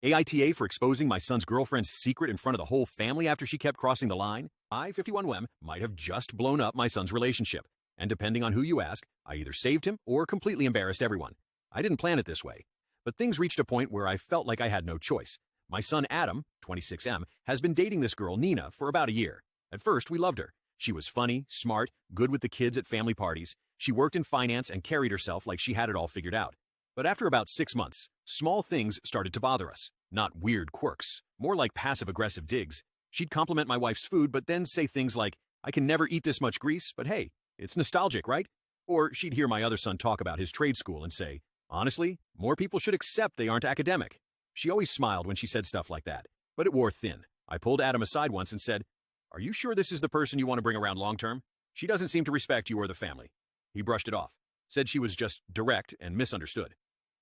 AITA for exposing my son's girlfriend's secret in front of the whole family after she kept crossing the line? I, 51WEM, might have just blown up my son's relationship. And depending on who you ask, I either saved him or completely embarrassed everyone. I didn't plan it this way. But things reached a point where I felt like I had no choice. My son Adam, 26M, has been dating this girl Nina for about a year. At first, we loved her. She was funny, smart, good with the kids at family parties. She worked in finance and carried herself like she had it all figured out. But after about 6 months, small things started to bother us. Not weird quirks, more like passive-aggressive digs. She'd compliment my wife's food, but then say things like, "I can never eat this much grease, but hey, it's nostalgic, right?" Or she'd hear my other son talk about his trade school and say, "Honestly, more people should accept they aren't academic." She always smiled when she said stuff like that, but it wore thin. I pulled Adam aside once and said, "Are you sure this is the person you want to bring around long-term? She doesn't seem to respect you or the family." He brushed it off, said she was just direct and misunderstood.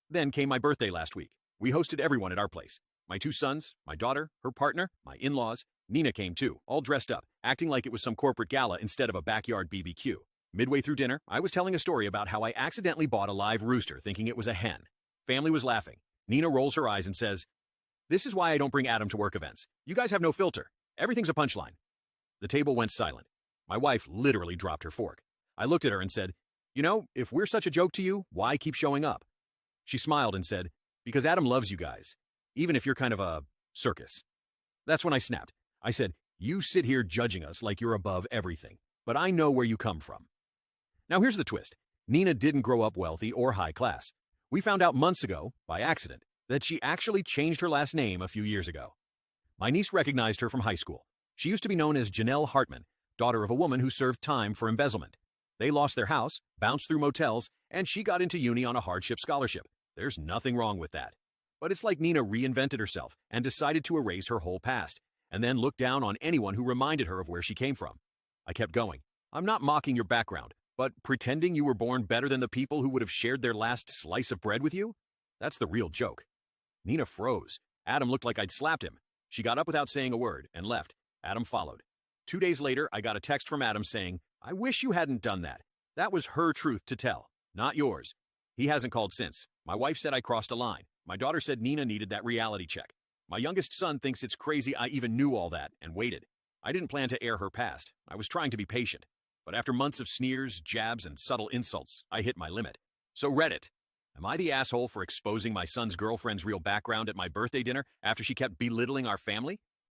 Then came my birthday last week. We hosted everyone at our place. My 2 sons, my daughter, her partner, my in-laws. Nina came too, all dressed up, acting like it was some corporate gala instead of a backyard BBQ. Midway through dinner, I was telling a story about how I accidentally bought a live rooster thinking it was a hen. Family was laughing. Nina rolls her eyes and says, "This is why I don't bring Adam to work events. You guys have no filter. Everything's a punchline." The table went silent. My wife literally dropped her fork. I looked at her and said, "You know, if we're such a joke to you, why keep showing up?" She smiled and said, "Because Adam loves you guys, even if you're kind of a circus." That's when I snapped. I said, "You sit here judging us like you're above everything, but I know where you come from." Now here's the twist. Nina didn't grow up wealthy or high class. We found out months ago, by accident, that she actually changed her last name a few years ago. My niece recognized her from high school. She used to be known as Janelle Hartman, daughter of a woman who served time for embezzlement. They lost their house, bounced through motels, and she got into uni on a hardship scholarship. There's nothing wrong with that. But it's like Nina reinvented herself and decided to erase her whole past, and then look down on anyone who reminded her of where she came from. I kept going. "I'm not mocking your background, but pretending you were born better than the people who would have shared their last slice of bread with you? That's the real joke." Nina froze. Adam looked like I'd slapped him. She got up without saying a word and left. Adam followed. 2 days later, I got a text from Adam saying, "I wish you hadn't done that. That was her truth to tell, not yours." He hasn't called since. My wife said I crossed a line. My daughter said Nina needed that reality check. My youngest son thinks it's crazy I even knew all that and waited. I didn't plan to air her past. I was trying to be patient. But after months of sneers, jabs, and subtle insults, I hit my limit. So Reddit. Am I the asshole for exposing my son's girlfriend's real background at my birthday dinner after she kept belittling our family?